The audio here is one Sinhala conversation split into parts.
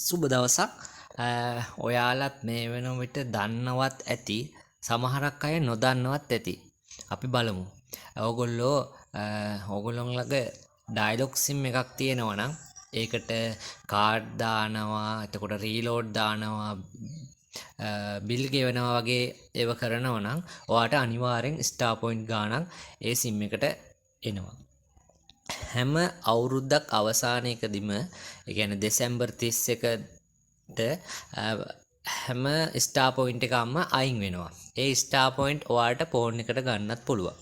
සුබ දවසක්. ඔයාලත් මේ වෙන විට දන්නවත් ඇති, සමහරක් අය නොදන්නවත් ඇති. අපි බලමු. ඕගොල්ලොන්ලග ඩයිලොග් සිම් එකක් තියෙනවා නම් ඒකට කාඩ් දානවා, එතකොට රීලෝඩ් දානවා, බිල් ගෙවනවා වගේ ඒව කරනවා නම් ඔයාට අනිවාර්යෙන් ස්ටාර් පොයින්ට් ගාණක් ඒ සිම් එකට එනවා. හැම අවුරුද්දක් අවසානයකදීම ඒ කියන්නේ දෙසැම්බර් 31ට හැම ස්ටාර් පොයින්ට් එකක්ම අයින් වෙනවා. ඒ ස්ටාර් පොයින්ට් ඔයාලට ෆෝන් එකට ගන්නත් පුළුවන්.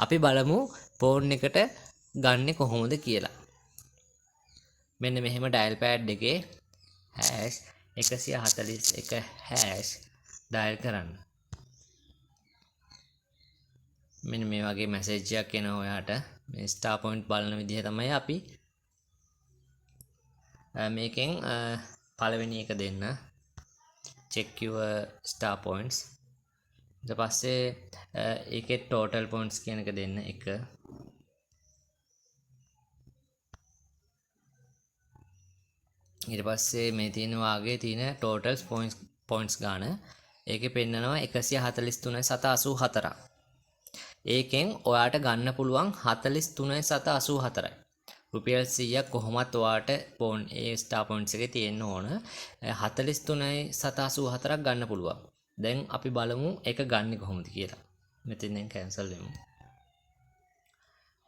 අපි බලමු ෆෝන් එකට ගන්නෙ කොහොමද කියලා. මෙන්න මෙහෙම ඩයල් පෑඩ් එකේ #141# ඩයල් කරන්න. මෙන්න මේ වගේ මැසේජ් එකක් එනවා ඔයාට. මේ ස්ටාර් පොයින්ට් බලන විදිහ තමයි අපි මේකෙන් පළවෙනි එක දෙන්න check your star points. ඊට පස්සේ ඒකේ total points කියන එක දෙන්න එක. ඊට පස්සේ මේ තියෙන වාගේ තියෙන total points ගාන ඒකේ පෙන්නනවා 143,784ක්. ඒකෙන් ඔයාට ගන්න පුළුවන් 43,784යි. රුපියල් 100ක් කොහොමත් ඔයාට ඒ ස්ටාර් පොයින්ට්ස් එකේ තියෙන්න ඕන. 43,784ක් ගන්න පුළුවන්. දැන් අපි බලමු ඒක ගන්න කොහොමද කියලා. මෙතෙන් කැන්සල් වෙමු.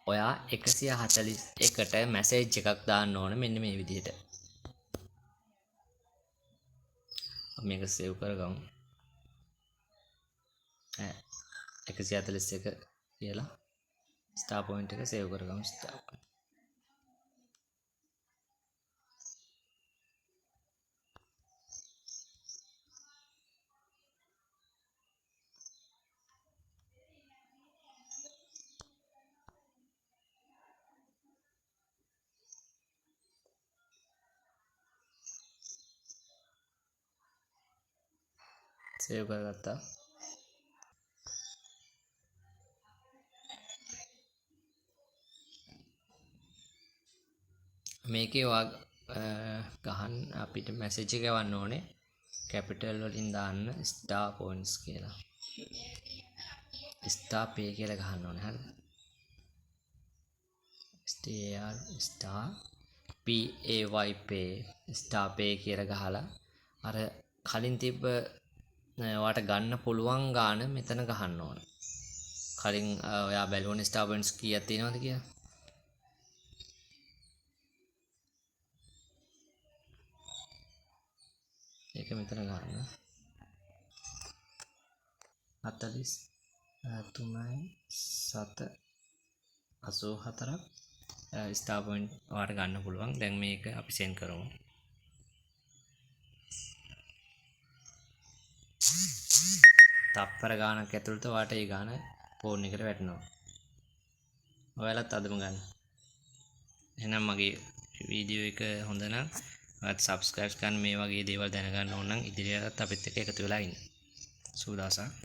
ඔයා 141ට මැසේජ් එකක් දාන්න ඕන මෙන්න මේ විදිහට. මේක සේව් කරගමු. 141 කියලා ස්ටාර් පොයින්ට් එක සේව් කරගමු. සේව් කරගත්තා. මේකේ ගහන්න අපිට මැසේජ් එක යවන්න ඕනේ. කැපිටල් වලින් දාන්න ස්ටාර් පොයින්ට්ස් කියලා. ස්ටාර් පේ කියලා ගහන්න ඕනේ. හරිද? ස්ටාර් PAY පේ ස්ටාර් පේ කියලා ගහලා අර කලින් තිබ්බ ඔයාට ගන්න පුළුවන් ගාන මෙතන ගහන්න ඕන. කලින් ඔයා බැලුවනේ ස්ටාර් පොයින්ට්ස් කීයක් තියෙනවද කියලා. ඒක මෙතන ගන්න. 43,784ක් ස්ටාර් පොයින්ට් ඔයාට ගන්න පුළුවන්. දැන් මේක අපි සෙන්ඩ් කරමු. තප්පර ගානක් ඇතුළත ඔයාට ඒ ගාන ෆෝන් එකට වැටෙනවා. ඔයාලත් අදම ගන්න. එහෙනම් මගේ වීඩියෝ එක හොඳ නම් ඔයාත් subscribe කරන්න. මේ වගේ දේවල් දැනගන්න ඕන නම් ඉදිරියටත් අපිත් එක්ක එකතු වෙලා ඉන්න. සුබ දවසක්.